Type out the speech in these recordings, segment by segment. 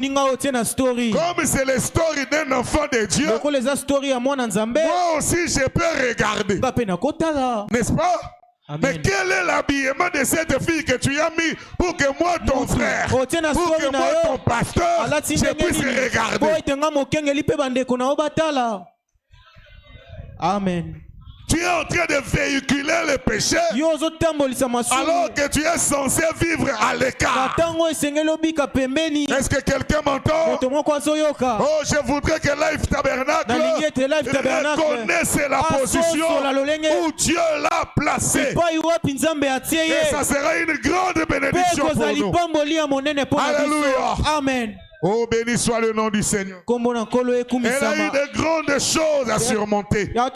Comme c'est la story d'un enfant de Dieu, moi aussi je peux regarder. N'est-ce pas? Amen. Mais quel est l'habillement de cette fille que tu as mis pour que moi, ton frère, pour que moi, ton pasteur, je puisse regarder? Amen. Tu es en train de véhiculer le péché alors que tu es censé vivre à l'écart. Est-ce que quelqu'un m'entend? Oh, je voudrais que Life Tabernacle reconnaisse la position où Dieu l'a placé. Et ça sera une grande bénédiction pour nous. Alléluia. Amen. Oh, béni soit le nom du Seigneur. Elle a eu de grandes choses à surmonter à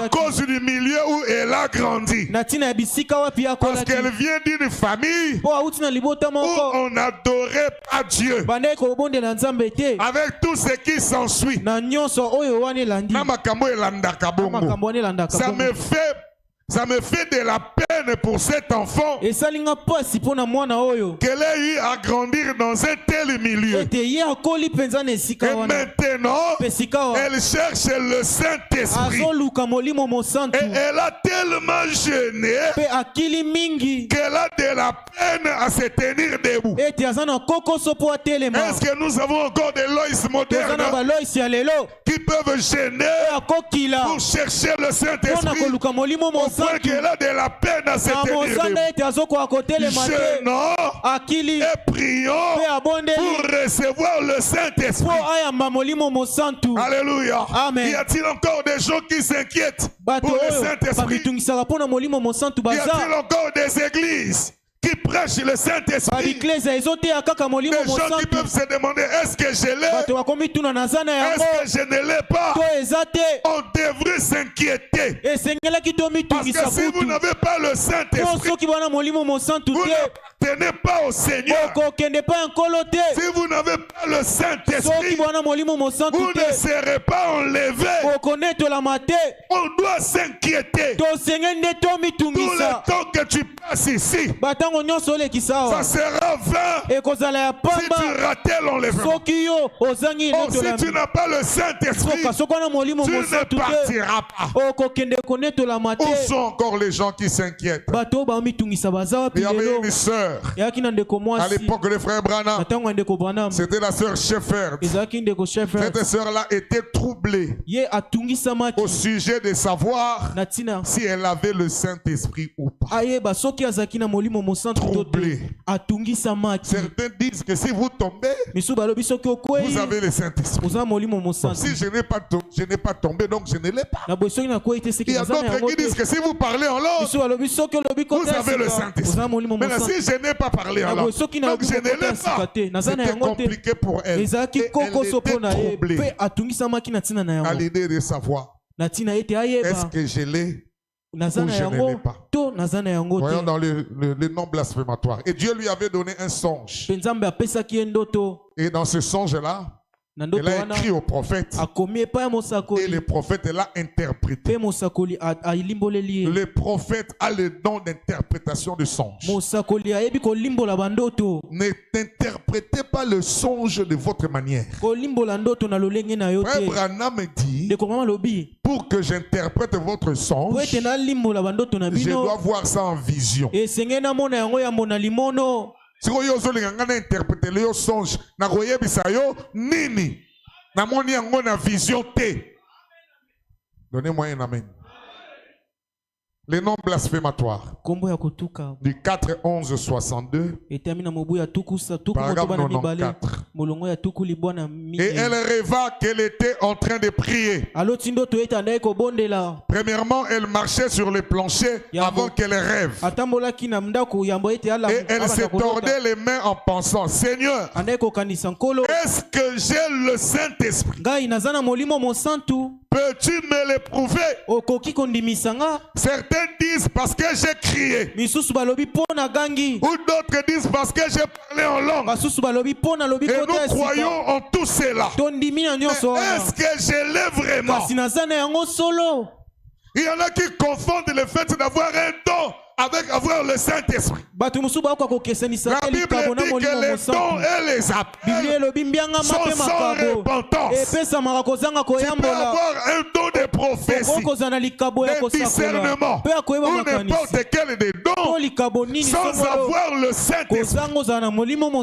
cause du milieu où elle a grandi. Parce qu'elle vient d'une famille où on n'adorait pas Dieu. Avec tout ce qui s'ensuit. Ça me fait de la peine pour cet enfant qu'elle ait eu à grandir dans un tel milieu. Et maintenant, elle cherche le Saint-Esprit. Et elle a tellement jeûné qu'elle a de la peine à se tenir debout. Est-ce que nous avons encore des Loïs modernes qui peuvent jeûner pour chercher le Saint-Esprit? Point qu'elle a de la peine à se tenir debout. Jeûnons et prions pour recevoir le Saint-Esprit. Alléluia. Amen. Y a-t-il encore des gens qui s'inquiètent pour le Saint-Esprit? Y a-t-il encore des églises qui prêchent le Saint-Esprit? Des gens qui peuvent se demander, est-ce que je l'ai? Est-ce que je ne l'ai pas? On devrait s'inquiéter. Parce que si vous n'avez pas le Saint-Esprit, vous ne tenez pas au Seigneur. Si vous n'avez pas le Saint-Esprit, vous ne serez pas enlevé. On doit s'inquiéter. Tout le temps que tu passes ici, ça sera vain si tu ratais l'enlèvement. Si tu n'as pas le Saint-Esprit, tu ne partiras pas. Où sont encore les gens qui s'inquiètent? Il y avait une sœur à l'époque de frère Branham. C'était la sœur Shefferd. Cette sœur-là était troublée au sujet de savoir si elle avait le Saint-Esprit ou pas. Troublée. Certains disent que si vous tombez, vous avez le Saint-Esprit. Si je n'ai pas tombé, donc je ne l'ai pas. Il y a d'autres qui disent que si vous parlez en langue, vous avez le Saint-Esprit. Mais si je n'ai pas parlé en langue, donc je ne l'ai pas. C'était compliqué pour elle. Et elle était troublée à l'idée de savoir, est-ce que je l'ai ou je ne l'ai pas? Voyons dans le nom blasphématoire. Et Dieu lui avait donné un songe. Et dans ce songe-là, elle a écrit au prophète. Et le prophète l'a interprété. Le prophète a le don d'interprétation de songe. Ne t'interprétez pas le songe de votre manière. Frère Branham me dit, pour que j'interprète votre songe, je dois voir ça en vision. Si vous avez interprété le songe, na koyebisa yo nini na moni yango na vision te. Donnez-moi un amen. Les noms blasphématoires du 4-11-62, paragraphe 94. Et elle rêva qu'elle était en train de prier. Premièrement, elle marchait sur le plancher avant qu'elle rêve. Et elle se tordait les mains en pensant, Seigneur, est-ce que j'ai le Saint-Esprit? Peux-tu me l'éprouver? Certains disent parce que j'ai crié. Ou d'autres disent parce que j'ai parlé en langue. Et nous croyons en tout cela. Mais est-ce que je l'ai vraiment? Il y en a qui confondent le fait d'avoir un don avec avoir le Saint-Esprit. La Bible dit que les dons et les appels sont sans repentance. Tu peux avoir un don de prophétie, de discernement, ou n'importe quel des dons, sans avoir le Saint-Esprit.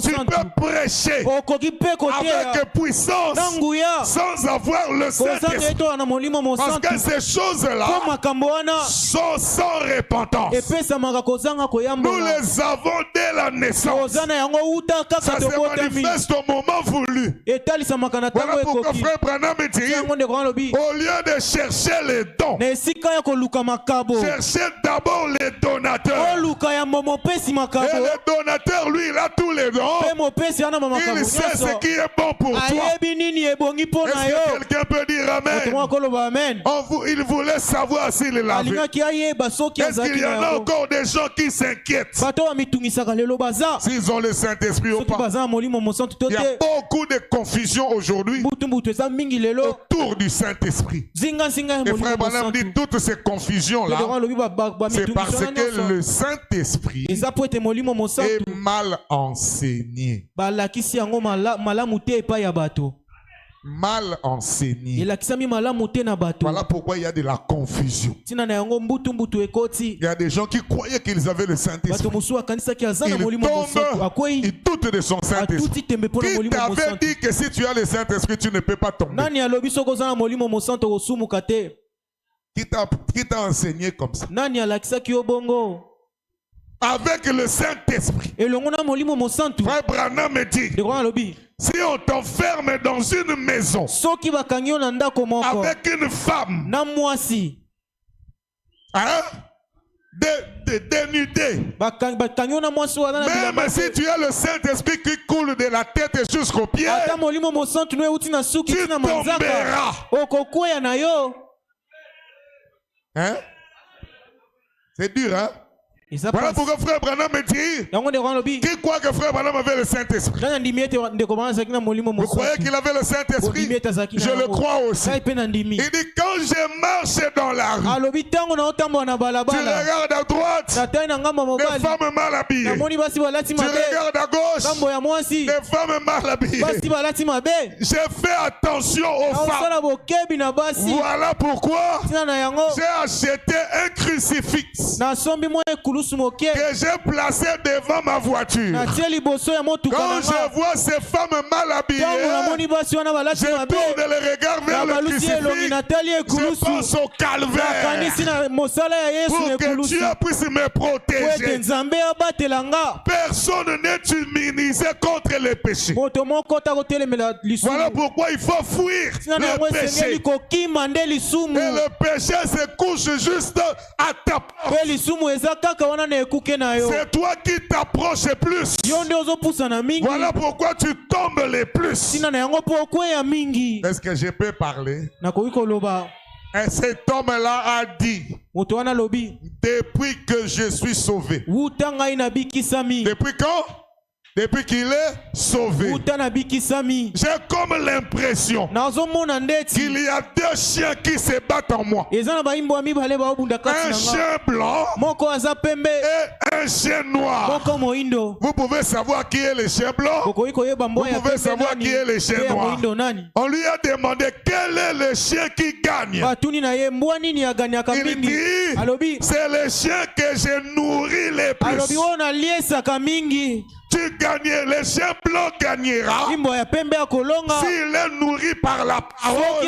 Tu peux prêcher avec puissance, sans avoir le Saint-Esprit. Parce que ces choses-là sont sans repentance. Nous les avons dès la naissance. Ça se manifeste au moment voulu. Voilà pourquoi frère Branham dit, au lieu de chercher les dons, cherchez d'abord les donateurs. Et le donateur, lui, il a tous les dons. Il sait ce qui est bon pour toi. Est-ce que quelqu'un peut dire Amen? Il voulait savoir s'il l'avait. Est-ce qu'il y en a encore des gens qui s'inquiètent s'ils ont le Saint-Esprit ou pas? Il y a beaucoup de confusion aujourd'hui autour du Saint-Esprit. Et frère Branham dit toutes ces confusions-là, c'est parce que le Saint-Esprit est mal enseigné. Mal enseigné. Voilà pourquoi il y a de la confusion. Il y a des gens qui croyaient qu'ils avaient le Saint-Esprit. Ils doutent de son Saint-Esprit. Qui t'avait dit que si tu as le Saint-Esprit, tu ne peux pas tomber? Qui t'a enseigné comme ça? Avec le Saint-Esprit. Frère Branham me dit, si on t'enferme dans une maison avec une femme, hein, dénudée, même si tu as le Saint-Esprit qui coule de la tête jusqu'aux pieds, tu tomberas. Hein? C'est dur, hein? Voilà pourquoi frère Branham me dit, qui croit que frère Branham avait le Saint-Esprit? Vous croyez qu'il avait le Saint-Esprit? Je le crois aussi. Il dit, quand je marche dans la rue, tu regardes à droite, des femmes mal habillées. Tu regardes à gauche, des femmes mal habillées. Je fais attention aux femmes. Voilà pourquoi j'ai acheté un crucifix que j'ai placé devant ma voiture. Quand je vois ces femmes mal habillées, je tourne le regard vers le crucifix. Je pense au calvaire pour que Dieu puisse me protéger. Personne n'est immunisé contre le péché. Voilà pourquoi il faut fuir le péché. Et le péché se couche juste à ta porte. C'est toi qui t'approches plus. Voilà pourquoi tu tombes le plus. Est-ce que je peux parler? Et cet homme-là a dit, depuis que je suis sauvé. Depuis quand? Depuis qu'il est sauvé. J'ai comme l'impression qu'il y a deux chiens qui se battent en moi. Un chien blanc et un chien noir. Vous pouvez savoir qui est le chien blanc. Vous pouvez savoir qui est le chien noir. On lui a demandé quel est le chien qui gagne. Il dit, c'est le chien que j'ai nourri le plus. Tu gagnes, le chien blanc gagnera s'il est nourri par la parole,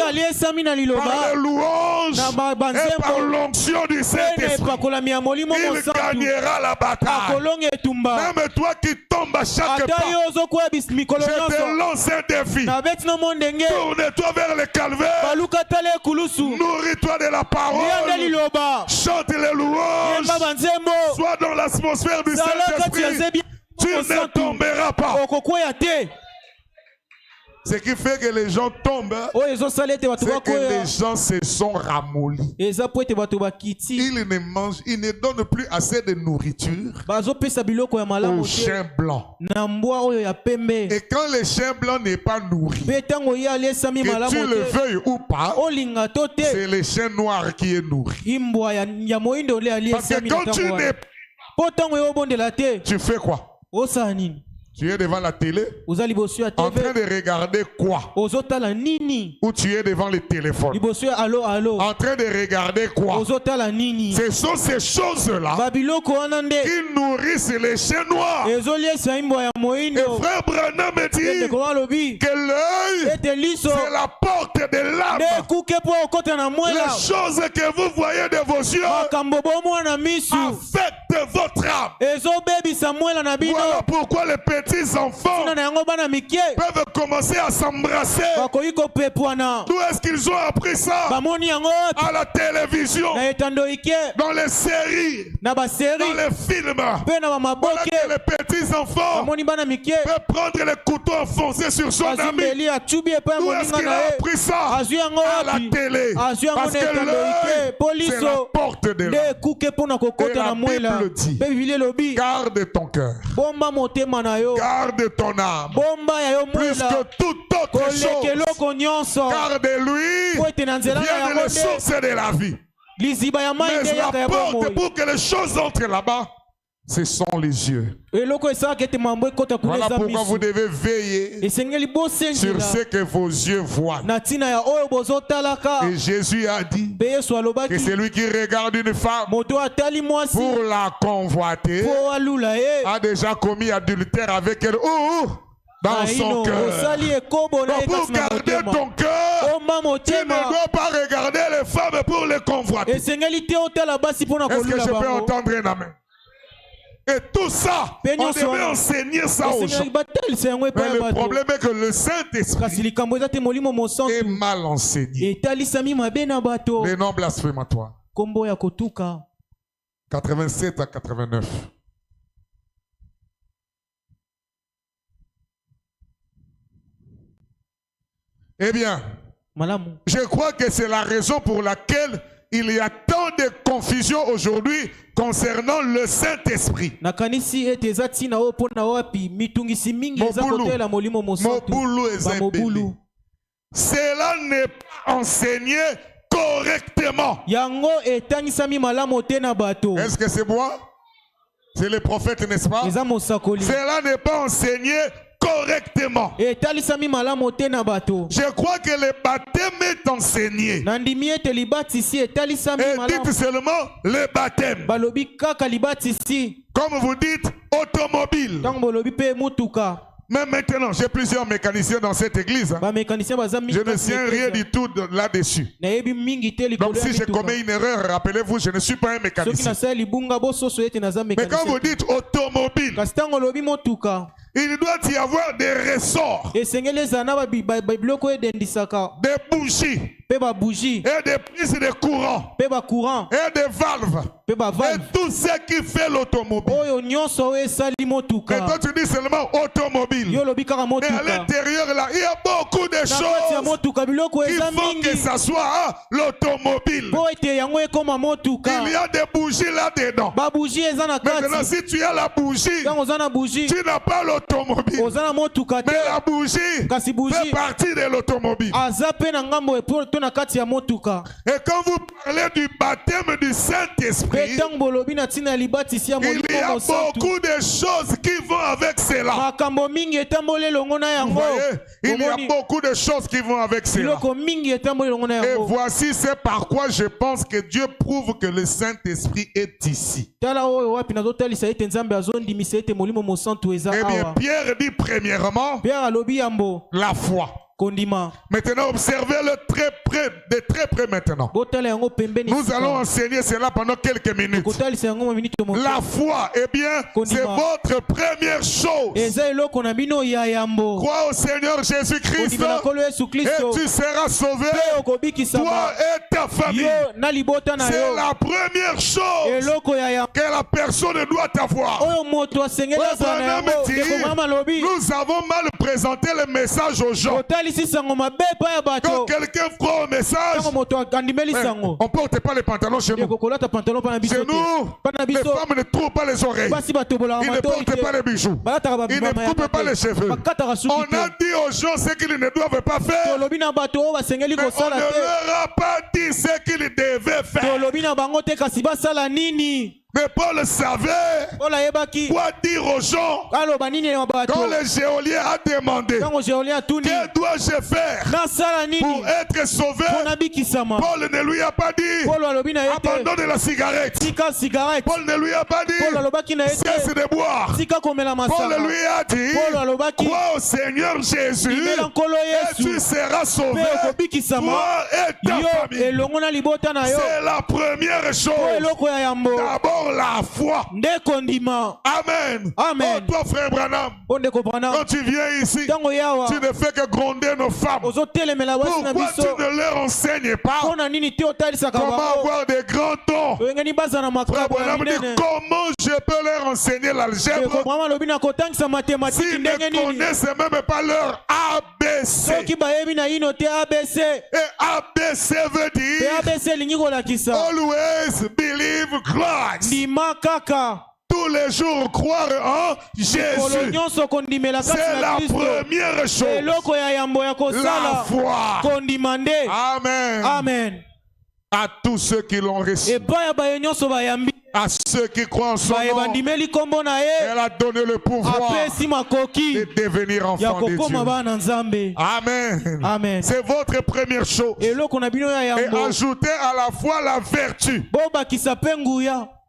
par les louanges et par l'onction du Saint-Esprit. Il gagnera la bataille. Même toi qui tombes à chaque pas, je te lance un défi. Tourne-toi vers le calvaire. Nourris-toi de la parole. Chante les louanges. Sois dans l'atmosphère du Saint-Esprit. Tu ne tomberas pas. Ce qui fait que les gens tombent, c'est que les gens se sont ramollis. Ils ne mangent, ils ne donnent plus assez de nourriture aux chiens blancs. Et quand le chien blanc n'est pas nourri, que tu le veuilles ou pas, c'est le chien noir qui est nourri. Parce que quand tu n'es Tu fais quoi? Tu es devant la télé en train de regarder quoi? Ou tu es devant le téléphone en train de regarder quoi? Ce sont ces choses-là qui nourrissent les chiens noirs. Et frère Branham me dit que l'œil, c'est la porte de l'âme. Les choses que vous voyez de vos yeux affectent votre âme. Voilà pourquoi les petits enfants peuvent commencer à s'embrasser. D'où est-ce qu'ils ont appris ça? À la télévision, dans les séries, dans les films. Voilà que les petits enfants peuvent prendre les couteaux enfoncés sur son ami. D'où est-ce qu'il a appris ça? À la télé. Parce que l'œil, c'est la porte de l'âme. Et la Bible dit, garde ton cœur, garde ton âme, plus que toute autre chose, car de lui viennent les sources de la vie. Mais la porte pour que les choses entrent là-bas, ce sont les yeux. Voilà pourquoi vous devez veiller sur ce que vos yeux voient. Et Jésus a dit que celui qui regarde une femme pour la convoiter a déjà commis adultère avec elle dans son cœur. Donc pour garder ton cœur, tu ne dois pas regarder les femmes pour les convoiter. Est-ce que je peux entendre un amen? Et tout ça, on devait enseigner ça aux gens. Mais le problème est que le Saint-Esprit est mal enseigné. Les noms blasphématoires. 87 à 89. Eh bien, je crois que c'est la raison pour laquelle il y a tant de confusion aujourd'hui concernant le Saint-Esprit. Cela n'est pas enseigné correctement. Est-ce que c'est moi? C'est le prophète, n'est-ce pas? Cela n'est pas enseigné correctement. Je crois que le baptême est enseigné. Et dites seulement le baptême. Comme vous dites, automobile. Mais maintenant, j'ai plusieurs mécaniciens dans cette église. Je ne sais rien du tout là-dessus. Donc si je commets une erreur, rappelez-vous, je ne suis pas un mécanicien. Mais quand vous dites automobile, il doit y avoir des ressorts, des bougies, et des prises de courant, et des valves, et tout ce qui fait l'automobile. Et toi tu dis seulement automobile. Mais à l'intérieur là, il y a beaucoup de choses qui font que ça soit l'automobile. Il y a des bougies là-dedans. Maintenant si tu as la bougie, tu n'as pas l'automobile. Mais la bougie fait partie de l'automobile. Et quand vous parlez du baptême du Saint-Esprit, il y a beaucoup de choses qui vont avec cela. Vous voyez, il y a beaucoup de choses qui vont avec cela. Et voici c'est par quoi je pense que Dieu prouve que le Saint-Esprit est ici. Eh bien, Pierre dit premièrement la foi. Maintenant, observez-le de très près maintenant. Nous allons enseigner cela pendant quelques minutes. La foi, eh bien, c'est votre première chose. Crois au Seigneur Jésus-Christ et tu seras sauvé, toi et ta famille. C'est la première chose que la personne doit avoir. Nous avons mal présenté le message aux gens. Quand quelqu'un croit au message, on ne porte pas les pantalons chez nous. Chez nous, les femmes ne trouvent pas les oreilles. Ils ne portent pas les bijoux. Ils ne coupent pas les cheveux. On a dit aux gens ce qu'ils ne doivent pas faire. Mais on ne leur a pas dit ce qu'ils devaient faire. Mais Paul savait quoi dire aux gens. Quand le geôlier a demandé que dois-je faire pour être sauvé, Paul ne lui a pas dit abandonne la cigarette. Paul ne lui a pas dit cesse de boire. Paul lui a dit crois au Seigneur Jésus et tu seras sauvé, toi et ta famille. C'est la première chose. D'abord la foi. Amen. Amen. Oh, toi, frère Branham, quand tu viens ici, tu ne fais que gronder nos femmes. Pourquoi tu ne leur enseignes pas comment avoir des grands tons? Frère Branham dit comment je peux leur enseigner l'algèbre s'ils ne connaissent même pas leur ABC. Et ABC veut dire always believe Christ. Tous les jours croire en Jésus. C'est la première chose. La foi. Amen. Amen. À tous ceux qui l'ont reçu. À ceux qui croient en son nom, elle a donné le pouvoir de devenir enfant de Dieu. Amen. Amen. C'est votre première chose. Et ajoutez à la foi la vertu.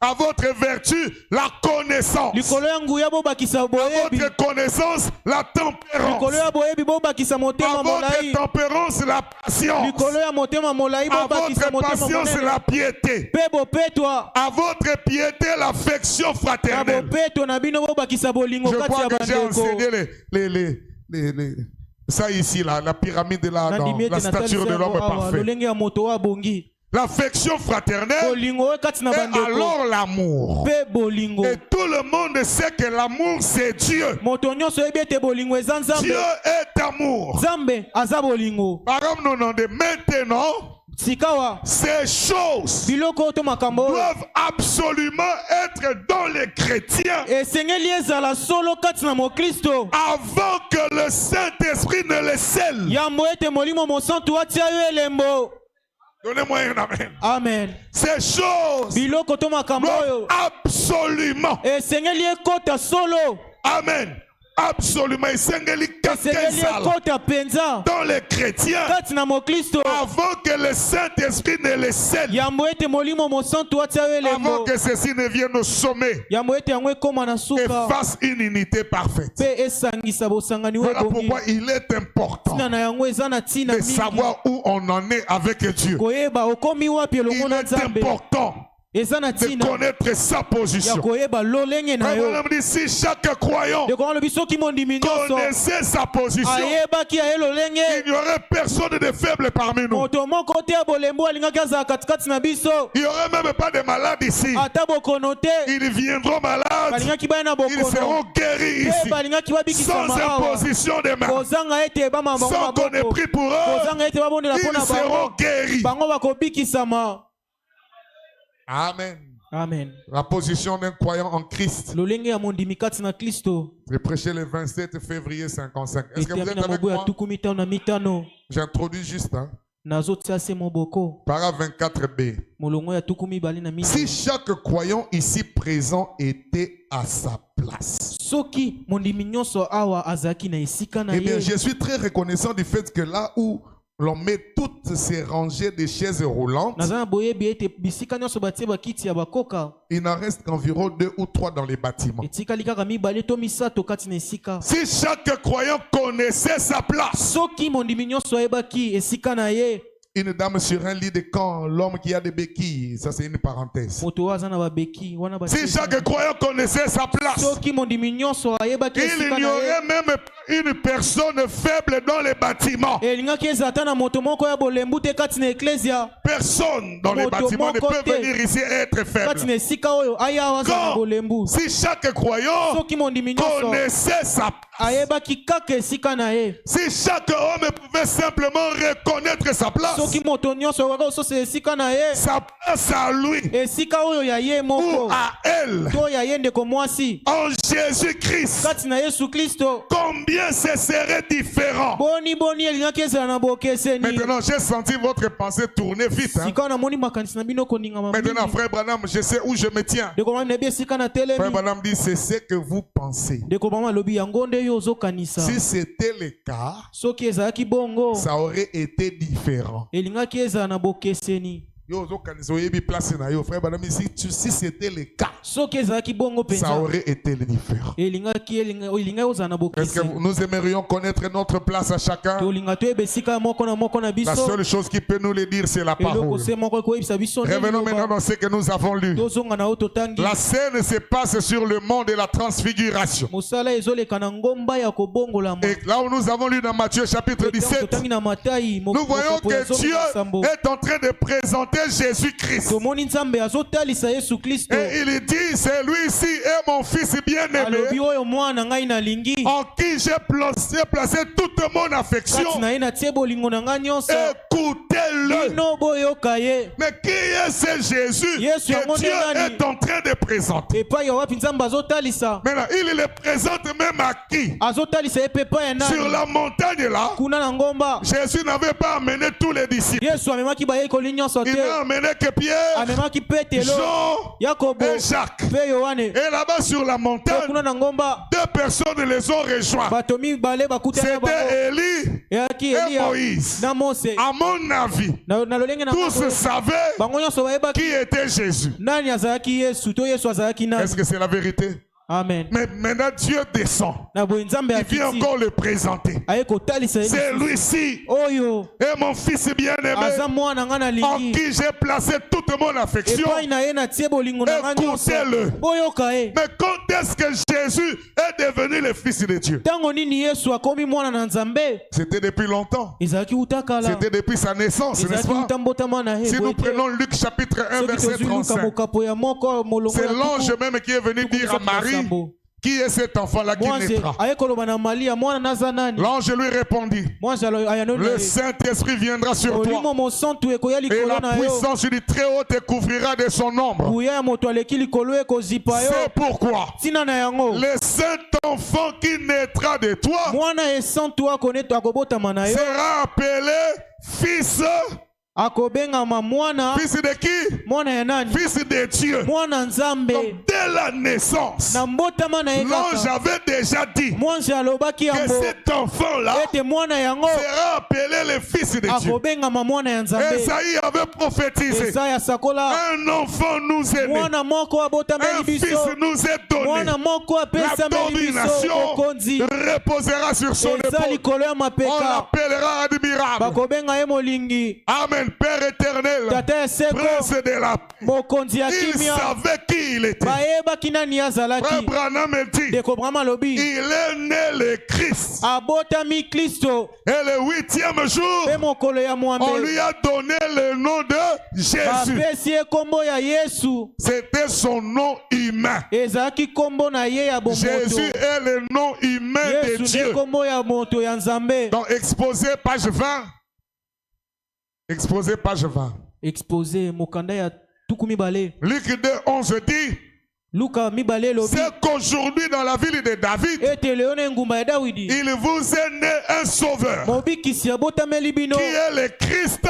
À votre vertu, la connaissance. À votre connaissance, la tempérance. À votre tempérance, la patience. À votre patience, la piété. À votre piété, l'affection fraternelle. Je crois que j'ai enseigné ça ici, là, la pyramide là, dans la stature de l'homme parfait. L'affection fraternelle et alors l'amour. Et tout le monde sait que l'amour c'est Dieu. Dieu est amour. Par exemple, maintenant, ces choses doivent absolument être dans les chrétiens avant que le Saint-Esprit ne les scelle. Donnez-moi un amen. Amen. Ces choses doivent absolument. Amen. Absolument. Dans les chrétiens avant que le Saint-Esprit ne les scelle. Avant que ceci ne vienne au sommet et fasse une unité parfaite. Voilà pourquoi il est important de savoir où on en est avec Dieu. Il est important de connaître sa position. Si chaque croyant connaissait sa position, il n'y aurait personne de faible parmi nous. Il n'y aurait même pas de malades ici. Ils viendront malades, ils seront guéris ici, sans imposition de main, sans qu'on ait pris pour eux, ils seront guéris. Amen. Amen. La position d'un croyant en Christ. J'ai prêché le 27 février 55. Est-ce que vous êtes avec moi? J'introduis juste. Paragraphe 24b. Si chaque croyant ici présent était à sa place. Eh bien, je suis très reconnaissant du fait que là où l'on met toutes ces rangées de chaises roulantes, il n'en reste qu'environ 2 ou 3 dans les bâtiments. Si chaque croyant connaissait sa place, une dame sur un lit de camp, l'homme qui a des béquilles, ça c'est une parenthèse. Si chaque croyant connaissait sa place, il n'y aurait même une personne faible dans les bâtiments. Personne dans les bâtiments ne peut venir ici et être faible. Quand, si chaque croyant connaissait sa place, si chaque homme pouvait simplement reconnaître sa place, sa place à lui ou à elle en Jésus-Christ, combien ce serait différent. Maintenant, j'ai senti votre pensée tourner vite. Maintenant, frère Branham, je sais où je me tiens. Frère Branham dit, c'est ce que vous pensez. Si c'était le cas, ça aurait été différent. Si c'était le cas, ça aurait été différent. Est-ce que nous aimerions connaître notre place à chacun? La seule chose qui peut nous le dire, c'est la parole. Revenons maintenant dans ce que nous avons lu. La scène se passe sur le mont de la transfiguration. Et là où nous avons lu dans Matthieu chapitre 17, nous voyons que Dieu est en train de présenter Jésus-Christ. Et il dit, celui-ci est mon fils bien-aimé, en qui j'ai placé toute mon affection. Écoutez-le. Mais qui est ce Jésus que Dieu est en train de présenter? Maintenant, il le présente même à qui? Sur la montagne là, Jésus n'avait pas amené tous les disciples. Il n'a amené que Pierre, Jean et Jacques. Et là-bas sur la montagne, deux personnes les ont rejoints. C'était Élie et Moïse. À mon avis, tous savaient qui était Jésus. Est-ce que c'est la vérité? Amen. Mais maintenant Dieu descend. Il vient encore le présenter. Celui-ci est mon fils bien-aimé, en qui j'ai placé toute mon affection. Écoutez-le. Mais quand est-ce que Jésus est devenu le fils de Dieu? C'était depuis longtemps. C'était depuis sa naissance, n'est-ce pas? Si nous prenons Luc chapitre 1 verset 35, c'est l'ange même qui est venu dire à Marie, qui est cet enfant-là qui naîtra? L'ange lui répondit, le Saint-Esprit viendra sur toi, et la puissance du Très-Haut te couvrira de son ombre. C'est pourquoi le Saint-Enfant qui naîtra de toi sera appelé Fils. Fils de qui? Fils de Dieu. Donc, dès la naissance, l'ange avait déjà dit que cet enfant-là sera appelé le Fils de Dieu. Esaïe avait prophétisé, un enfant nous est né, un fils nous est donné, la domination reposera sur son épaule, on l'appellera admirable. Amen. Père éternel, Prince de la paix. Il savait qui il était. Frère Branham dit, il est né le Christ. Et le 8e jour, on lui a donné le nom de Jésus. C'était son nom humain. Jésus est le nom humain de Dieu. Donc, exposé page 20. Exposé page 20. Exposé mokanda ya tukumi bale. Luc 2, 11 dit, c'est qu'aujourd'hui dans la ville de David, il vous est né un sauveur, qui est le Christ,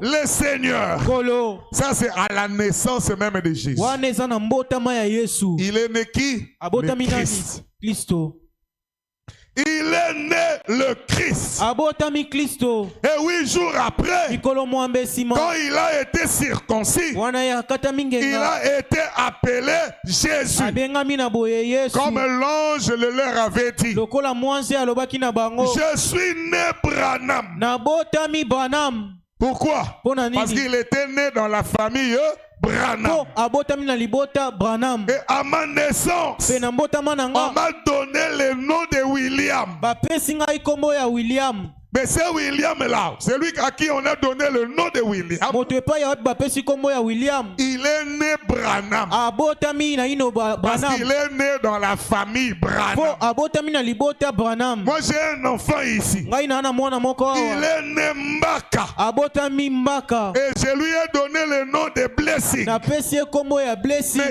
le Seigneur. Ça c'est à la naissance même de Jésus. Il est né qui? Le Christ. Il est né le Christ. Et 8 jours après, quand il a été circoncis, il a été appelé Jésus. Comme l'ange le leur avait dit. Je suis né Branham. Pourquoi? Parce qu'il était né dans la famille Branham. Et à ma naissance, on m'a donné le nom de William. Mais c'est William là, c'est lui à qui on a donné le nom de William. Il est né Branham. Parce qu'il est né dans la famille Branham. Moi j'ai un enfant ici. Il est né Mbaka. Et je lui ai donné le nom de Blessing. Mais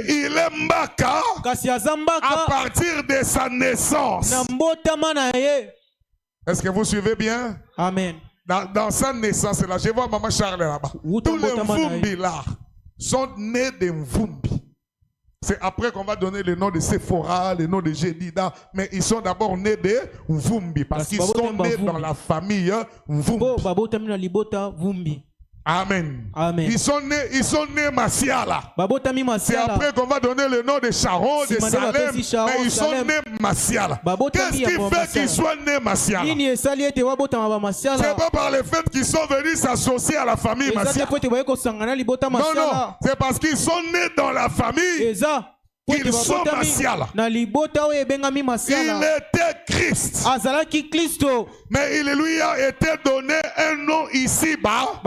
il est Mbaka à partir de sa naissance. Est-ce que vous suivez bien? Amen. Dans sa naissance là, je vois Maman Charles là-bas. Tous les Mvumbi là sont nés de Mvumbi. C'est après qu'on va donner le nom de Sephora, le nom de Jedida. Mais ils sont d'abord nés de Mvumbi. Parce qu'ils sont nés dans la famille Mvumbi. Amen. Amen. Ils sont nés Masiala. C'est après qu'on va donner le nom de Sharon, de Salem. Mais ils sont nés Masiala. Qu'est-ce qui fait qu'ils soient nés Masiala? C'est pas par le fait qu'ils sont venus s'associer à la famille Masiala. Non, c'est parce qu'ils sont nés dans la famille. Ils sont Masiala. Il était Christ. Mais il lui a été donné un nom ici-bas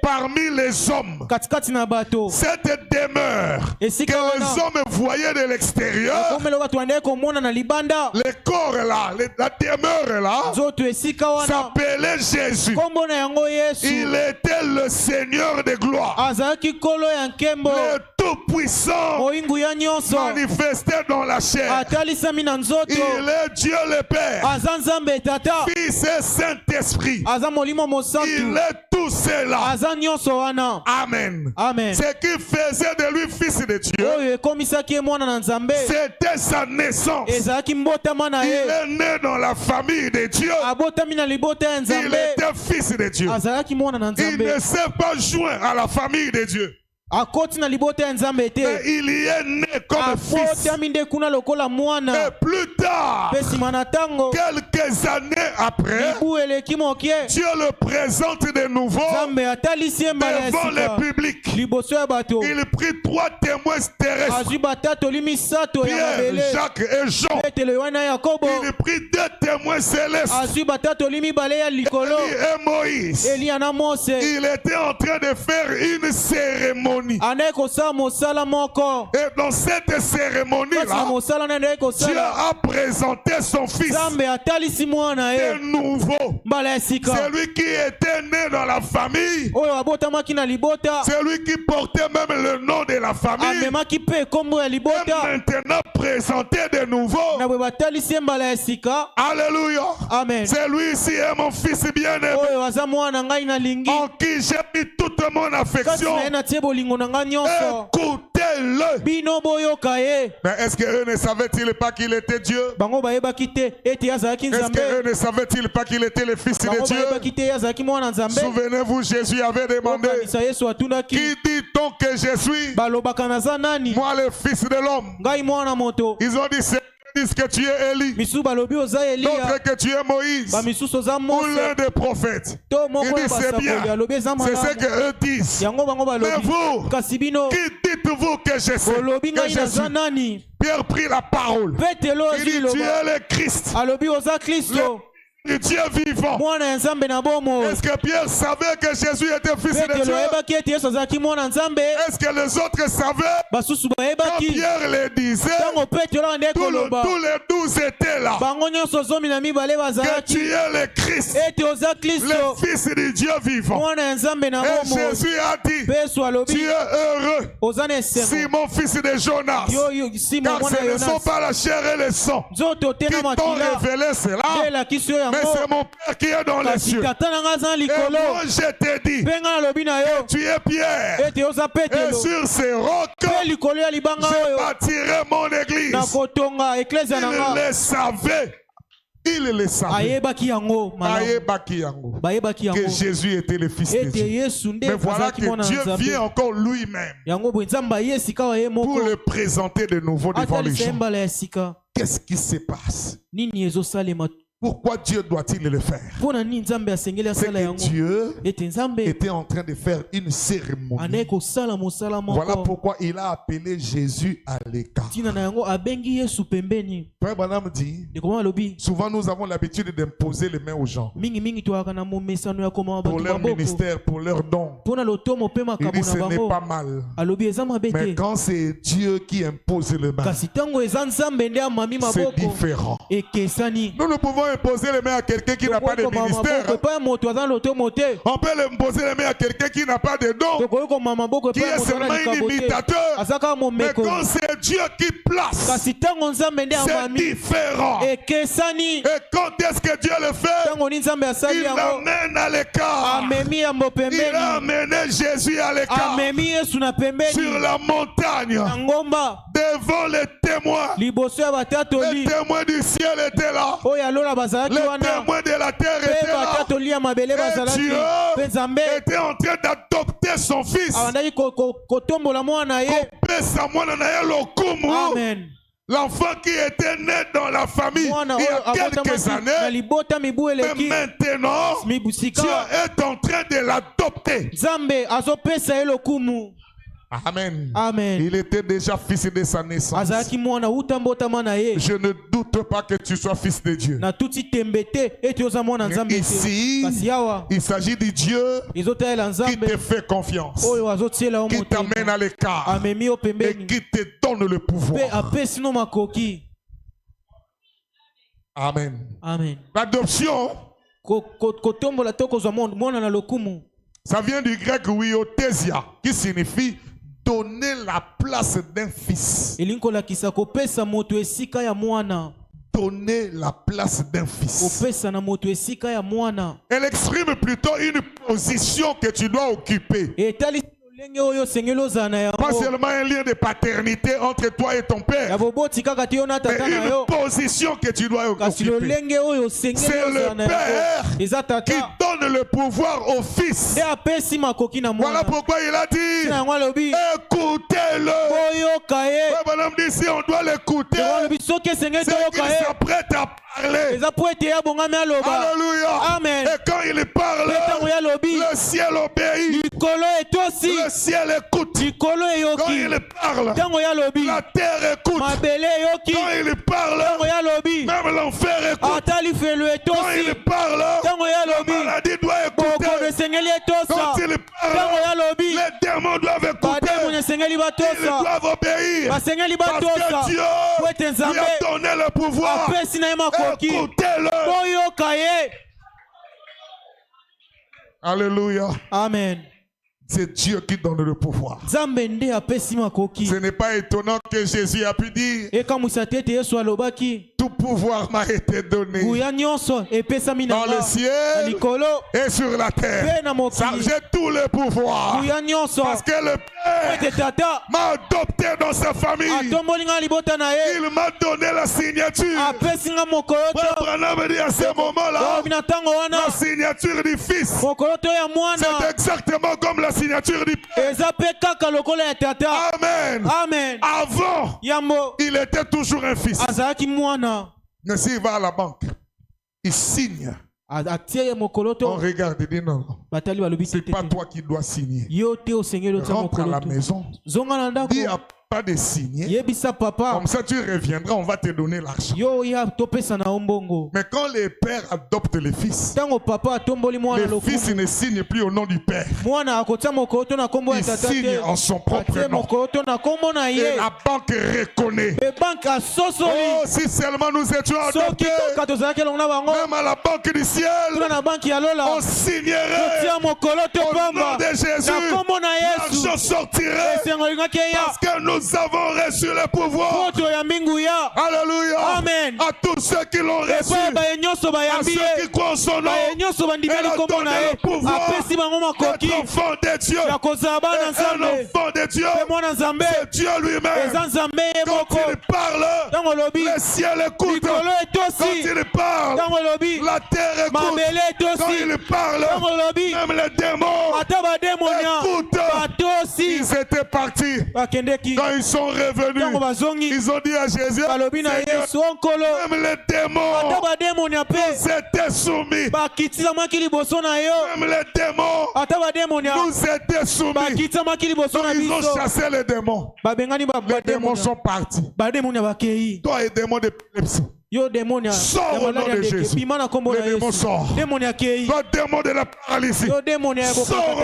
parmi les hommes. Cette demeure que les hommes voyaient de l'extérieur, le corps là, la demeure là, s'appelait Jésus. Il était le Seigneur de gloire. Le Tout-Puissant manifesté dans la chair. Il est Dieu le Père, Fils et Saint-Esprit. Il est tout cela. Amen. Ce qui faisait de lui fils de Dieu, c'était sa naissance. Il est né dans la famille de Dieu. Il était fils de Dieu. Il ne s'est pas joint à la famille de Dieu. Mais il y est né comme fils. Et plus tard, quelques années après, Dieu le présente de nouveau devant le public. Il prit 3 témoins terrestres, Pierre, Jacques et Jean. Il prit 2 témoins célestes, Élie et Moïse. Il était en train de faire une cérémonie. Et dans cette cérémonie-là, Dieu a présenté son fils de nouveau. Celui qui était né dans la famille, celui qui portait même le nom de la famille, est maintenant présenté de nouveau. Alléluia. Celui-ci est mon fils bien-aimé, en qui j'ai mis toute mon affection. Écoutez-le. Mais est-ce qu'eux ne savaient-ils pas qu'il était Dieu? Est-ce qu'eux ne savaient-ils pas qu'il était le Fils de Dieu? Souvenez-vous, Jésus avait demandé, qui dit-on que je suis? Moi, le Fils de l'homme. Ils ont dit, disent que tu es Élie, d'autres que tu es Moïse, ou l'un des prophètes. Il dit c'est bien, c'est ce qu'eux disent. Mais vous, qui dites-vous que je suis? Pierre prit la parole. Il dit tu es le Christ, le Dieu vivant. Est-ce que Pierre savait que Jésus était fils de Dieu? Est-ce que les autres savaient? Quand Pierre le disait, tous les 12 étaient là. Que tu es le Christ, le fils du Dieu vivant. Et Jésus a dit, tu es heureux, Simon fils de Jonas, car ce ne sont pas la chair et le sang qui t'ont révélé cela, mais c'est mon Père qui est dans les cieux. Et moi je te dis que tu es Pierre, et sur ces rocs je bâtirai mon église. Il le savait. Que Jésus était le Fils de Dieu. Mais voilà que Dieu vient encore lui-même pour le présenter de nouveau devant les gens. Qu'est-ce qui se passe? Pourquoi Dieu doit-il le faire? C'est que Dieu était en train de faire une cérémonie. Voilà pourquoi il a appelé Jésus à l'écart. Frère Branham dit, souvent nous avons l'habitude d'imposer les mains aux gens pour leur ministère, pour leur don. Il dit ce n'est pas mal. Mais quand c'est Dieu qui impose les mains, c'est différent. Nous ne pouvons imposer les mains à quelqu'un qui n'a pas de ministère. On peut imposer les mains à quelqu'un qui n'a pas de don, qui est seulement un imitateur. Mais quand c'est Dieu qui place, c'est différent. Et quand est-ce que Dieu le fait? Il l'amène à l'écart. Il a amené Jésus à l'écart, sur la montagne, devant les témoins. Les témoins du ciel étaient là. Les témoins de la terre étaient là. Et Dieu était en train d'adopter son fils. Amen. L'enfant qui était né dans la famille il y a quelques années, mais maintenant, Dieu est en train de l'adopter. Amen. Amen. Il était déjà fils de sa naissance. Je ne doute pas que tu sois fils de Dieu. Ici, il s'agit de Dieu qui te fait confiance, qui t'amène à l'écart et qui te donne le pouvoir. Amen. Amen. L'adoption, ça vient du grec huiothesia, qui signifie donner la place d'un fils. Donner la place d'un fils. Elle exprime plutôt une position que tu dois occuper. Pas seulement un lien de paternité entre toi et ton père, mais une position que tu dois occuper. C'est le père qui donne le pouvoir au fils. Voilà pourquoi il a dit, écoutez-le. Madame dit, si on doit l'écouter, c'est qu'il s'apprête à parler. Alléluia. Amen. Et quand il parle, le ciel obéit. Le ciel écoute. Quand il parle, la terre écoute. Quand il parle, même l'enfer écoute. Quand il parle, la maladie doit écouter. Quand il parle, les démons doivent écouter. Ils doivent obéir. Parce que Dieu lui a donné le pouvoir. Écoutez-le. Alléluia. Amen. C'est Dieu qui donne le pouvoir. Ce n'est pas étonnant que Jésus a pu dire, tout pouvoir m'a été donné dans le ciel et sur la terre. J'ai tout le pouvoir parce que le Père m'a adopté dans sa famille. Il m'a donné la signature. Frère Branham dit à ce moment-là, la signature du Fils, c'est exactement comme la signature du Père. Amen. Amen. Avant, il était toujours un fils. Mais s'il va à la banque, il signe. On regarde et dit non, c'est pas toi qui dois signer. Rentre à la maison. Dis à pas de signer. Comme ça tu reviendras, on va te donner l'argent. Mais quand les pères adoptent les fils, les fils ne signent plus au nom du père. Ils signent en son propre nom. Et la banque reconnaît. Oh, si seulement nous étions adoptés, même à la banque du ciel, on signerait au nom de Jésus. L'argent sortirait parce que nous avons reçu le pouvoir. Alléluia. Amen. À tous ceux qui l'ont reçu, à ceux qui croient en son nom, elle a donné le pouvoir d'être enfant de Dieu. Et un enfant de Dieu, c'est Dieu lui-même. Quand il parle, le ciel écoute. Quand il parle, la terre écoute. Quand il parle, même les démons écoutent. Ils étaient partis. Quand ils sont revenus, ils ont dit à Jésus, Seigneur, même les démons nous étaient soumis. Même les démons nous étaient soumis. Donc ils ont chassé les démons. Les démons sont partis. Toi et démons d'épilepsie. Sors au nom de Jésus. Les démons sortent. Toi, démon de la paralysie. Sors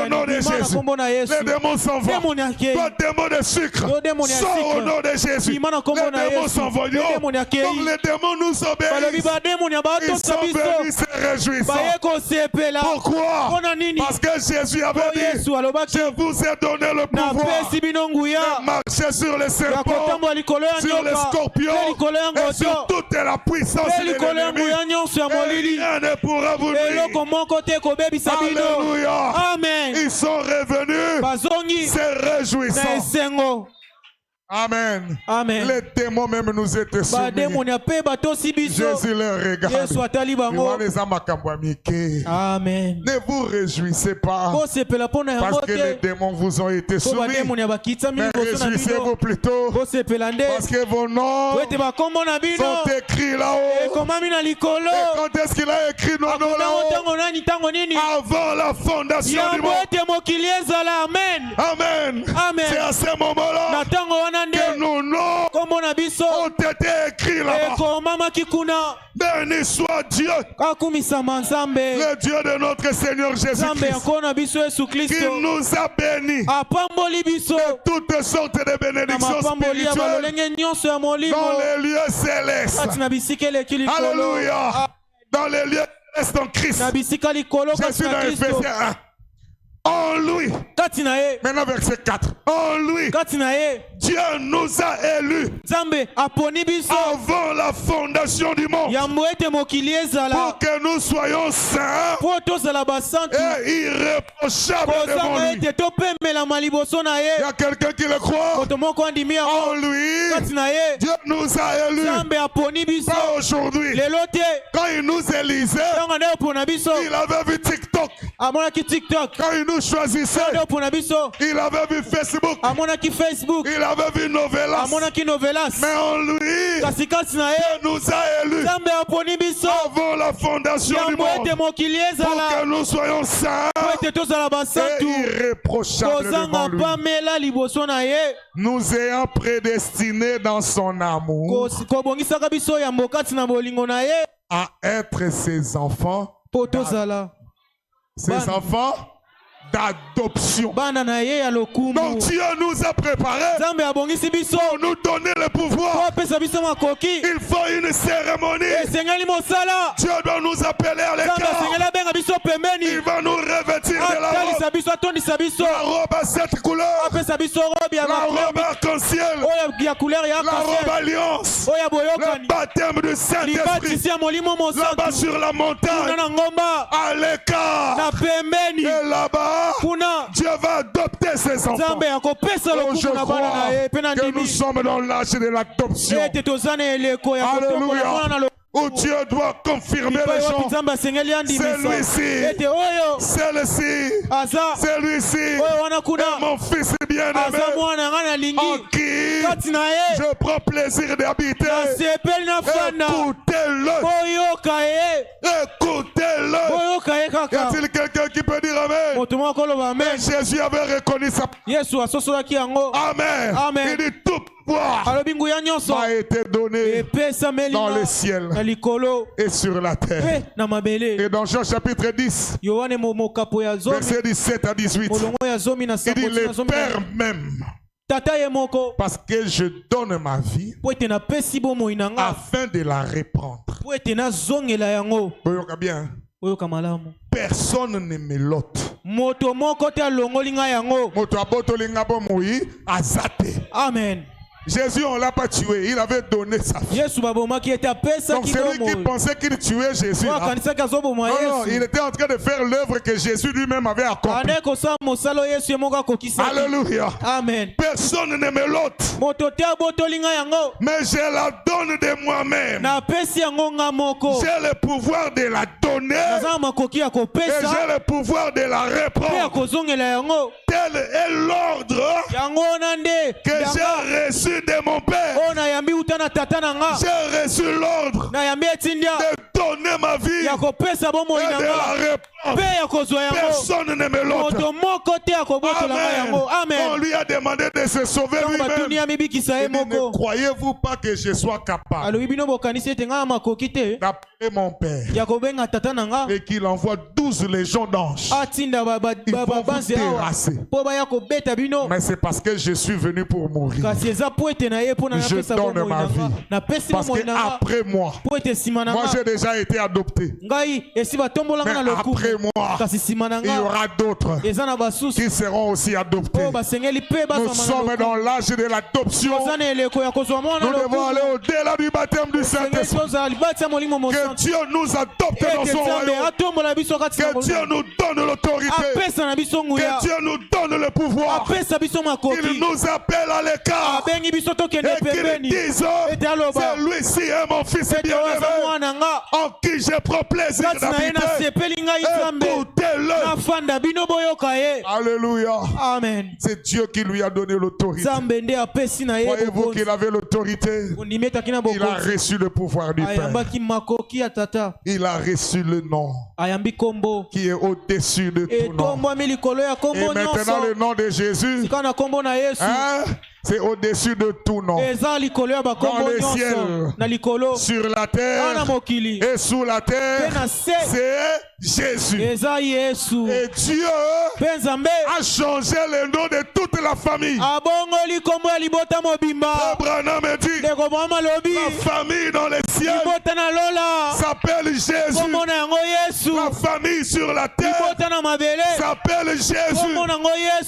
au nom de Jésus. Les démons s'en vont. Toi, démon de sucre. Sors au nom de Jésus. Les démons s'en vont. Donc les démons nous obéissent. Ils sont venus se réjouissant. Pourquoi? Parce que Jésus avait dit, je vous ai donné le pouvoir de marcher sur les serpents, sur les scorpions et sur toute la puissance de l'ennemi. Rien ne pourra vous nuire. Alléluia. Amen. Ils sont revenus se réjouissant. Amen. Amen. Les démons même nous étaient soumis. Jésus leur regarde. Amen. Ne vous réjouissez pas parce que les démons vous ont été soumis. Mais réjouissez-vous plutôt parce que vos noms sont écrits là-haut. Et quand est-ce qu'il a écrit nos noms là-haut? Avant la fondation du monde. Amen. C'est à ce moment-là que nos noms ont été écrits là-bas. Béni soit Dieu, le Dieu de notre Seigneur Jésus-Christ, qui nous a bénis de toutes sortes de bénédictions spirituelles dans les lieux célestes. Alléluia. Dans les lieux célestes en Christ. Je suis dans Éphésiens 1. En lui, maintenant verset 4, en lui, Dieu nous a élus avant la fondation du monde pour que nous soyons saints et irréprochables devant lui. Il y a quelqu'un qui le croit. En lui, Dieu nous a élus. Pas aujourd'hui. Quand il nous élisait, il avait vu TikTok. Quand il nous choisissait, il avait vu Facebook. Il avait vu Novelas. Mais en lui, Dieu nous a élus avant la fondation du monde pour que nous soyons saints et irréprochables devant lui. Nous ayant prédestinés dans son amour à être ses enfants. Ses enfants d'adoption. Donc Dieu nous a préparés pour nous donner le pouvoir. Il faut une cérémonie. Dieu doit nous appeler à l'écart. Il va nous revêtir de la robe à 7 couleurs, la robe arc-en-ciel, la robe alliance, le baptême du Saint-Esprit, là-bas sur la montagne, à l'écart, et là-bas Dieu va adopter ses enfants. Oh, je crois que nous sommes dans l'âge de l'adoption. Alléluia. Où Dieu doit confirmer les gens. Celui-ci, celle-ci, celui-ci est mon fils bien-aimé en qui je prends plaisir d'habiter. Écoutez-le. Écoutez-le. Y a-t-il quelqu'un qui peut dire Amen? Mais Jésus avait reconnu sa... Amen. Il dit tout pouvoir m'a été donné dans le ciel et sur la terre. Et dans Jean chapitre 10, verset 17 à 18, il dit le Père même, parce que je donne ma vie afin de la reprendre. Bien. Personne ne me l'ôte. Amen. Jésus, on ne l'a pas tué, il avait donné sa vie. Donc celui qui pensait qu'il tuait Jésus, non, il était en train de faire l'œuvre que Jésus lui-même avait accomplie. Alléluia. Amen. Personne ne me l'ôte, mais je la donne de moi-même. J'ai le pouvoir de la donner et j'ai le pouvoir de la reprendre. tel est l'ordre que j'ai reçu de mon père. J'ai reçu l'ordre de donner ma vie et de la répandre. Personne ne me l'ôte. Amen. On lui a demandé de se sauver lui-même. Ne croyez-vous pas que je sois capable d'appeler mon père et qu'il envoie 12 légions d'anges? Ils vont vous terrasser. Mais c'est parce que je suis venu pour mourir. Je donne ma vie. Parce qu'après moi j'ai déjà été adopté. Mais après moi, il y aura d'autres qui seront aussi adoptés. Nous sommes dans l'âge de l'adoption. Nous devons aller au-delà du baptême du Saint-Esprit. Que Dieu nous adopte dans son royaume. Que Dieu nous donne l'autorité. Que Dieu nous donne le pouvoir. Qu'il nous appelle à l'écart. Et qu'il dise, celui-ci est mon fils bien-aimé, en qui je prends plaisir d'habiter. Écoutez-le. Alléluia. Amen. C'est Dieu qui lui a donné l'autorité. Voyez-vous qu'il avait l'autorité? Il a reçu le pouvoir du Père. Il a reçu le nom qui est au-dessus de tout nom. Et maintenant le nom de Jésus, c'est au-dessus de tout nom. Dans les ciels, sur la terre et sous la terre, c'est Jésus. Et Dieu a changé le nom de toute la famille. Abraham dit, la famille dans les ciels s'appelle Jésus. La famille sur la terre s'appelle Jésus.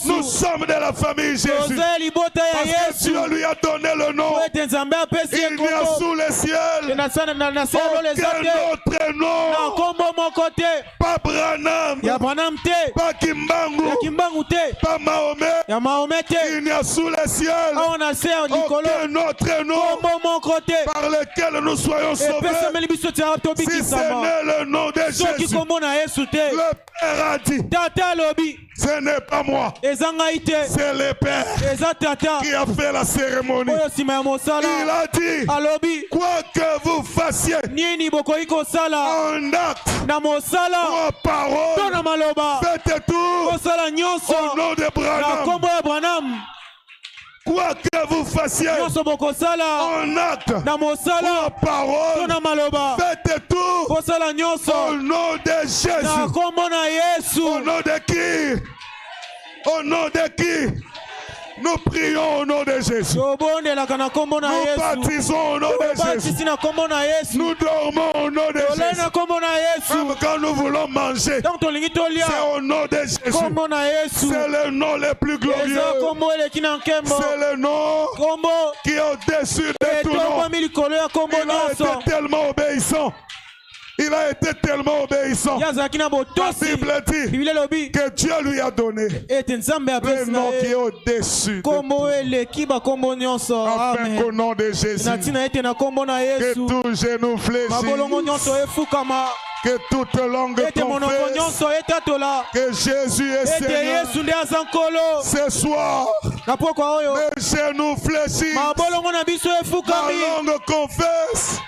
Nous sommes de la famille Jésus. Parce que Dieu lui a donné le nom. Il y a sous les ciels aucun autre nom. Pas Branham, pas Kimbangu, pas Mahomet. Il y a sous les ciels aucun autre nom par lequel nous soyons sauvés. Si ce n'est le nom de Jésus. Le Père a dit, ce n'est pas moi, c'est le Père qui a fait la cérémonie. Il a dit, quoi que vous fassiez en acte ou en parole, faites tout au nom de Branham. Quoi que vous fassiez en acte ou en parole, faites tout au nom de Jésus. Au nom de qui? Au nom de qui? Nous prions au nom de Jésus. Nous baptisons au nom de Jésus. Nous dormons au nom de Jésus. Même quand nous voulons manger, c'est au nom de Jésus. C'est le nom le plus glorieux. C'est le nom qui est au-dessus de tout nom. Il a été tellement obéissant. Il a été tellement obéissant. La Bible dit que Dieu lui a donné le nom qui est au-dessus de tout. Afin qu'au nom de Jésus, que tout genou fléchisse, que toute langue confesse que Jésus est Seigneur. Ce soir, mes genoux fléchissent, ma langue confesse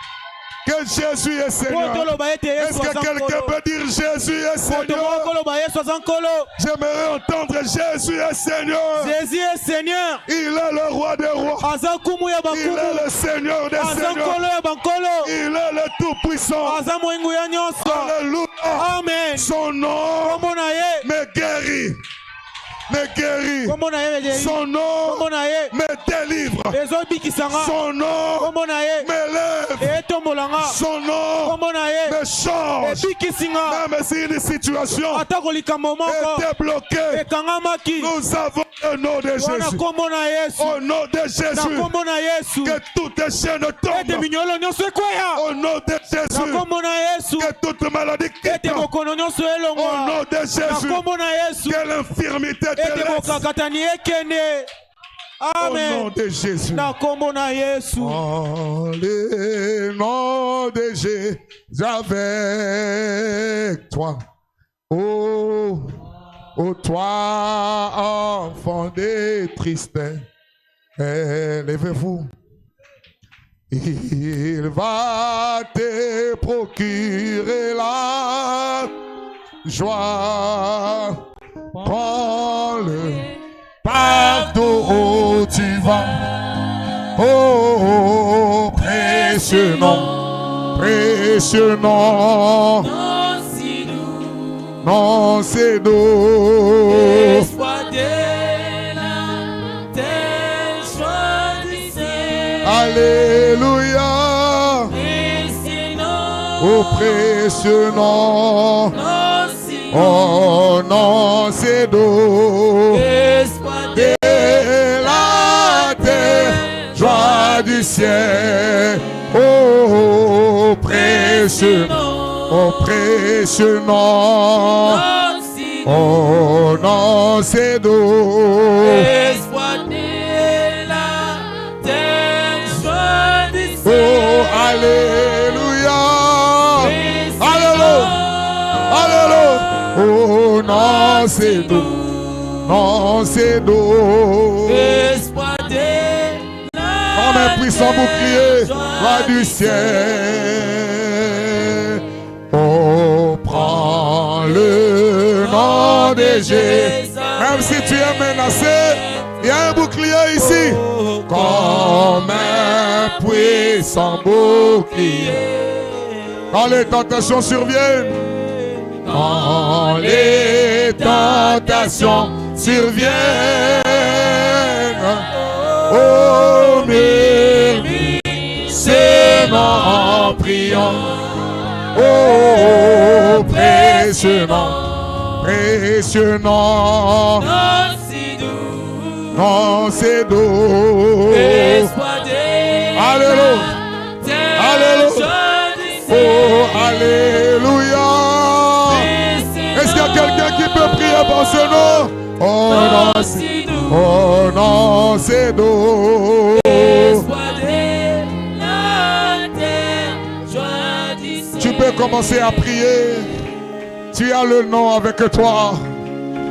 que Jésus est Seigneur. Est-ce que quelqu'un peut dire Jésus est Seigneur? J'aimerais entendre Jésus est Seigneur. Jésus est Seigneur. Il est le roi des rois. Il est le Seigneur des seigneurs. Il est le tout-puissant. Alléluia. Amen. Son nom me guérit. Son nom me délivre. Son nom m'élève. Son nom me change. Même si une situation était bloquée, nous avons le nom de Jésus. Au nom de Jésus, que toute chaîne tombe. Au nom de Jésus, que toute maladie quitte. Au nom de Jésus, que l'infirmité Amen. Au nom de Jésus. Oh, le nom de Jésus avec toi. Oh, Ô toi, enfant des tristesses, élevez-vous. Il va te procurer la joie. Prends-le partout où tu vas. Oh, précieux nom, précieux nom. Non, c'est doux. Espoir de la terre, joie du ciel. Alléluia. Au précieux nom. Oh non, c'est doux. Espoir de la terre, joie du ciel. Oh, précieux nom. Oh précieux nom, oh non c'est doux. Espoir de la terre, joie du ciel. Oh alléluia, alléluia, alléluia. Oh non c'est doux, non c'est doux. Espoir de la comme un puissant bouclier, joie du ciel. Oh, prends le nom de Jésus. Même si tu es menacé, il y a un bouclier ici. Comme un puissant bouclier. Quand les tentations surviennent. Quand les tentations surviennent. Oh, murmure, c'est en priant. Oh, précieux nom, précieux nom. Non, c'est doux. Non, c'est doux. Espoir de alléluia, alléluia. Oh, alléluia. Est-ce qu'il y a quelqu'un qui peut prier par ce nom? Oh non, c'est doux. Oh non, c'est doux. Tu peux commencer à prier. Tu as le nom avec toi.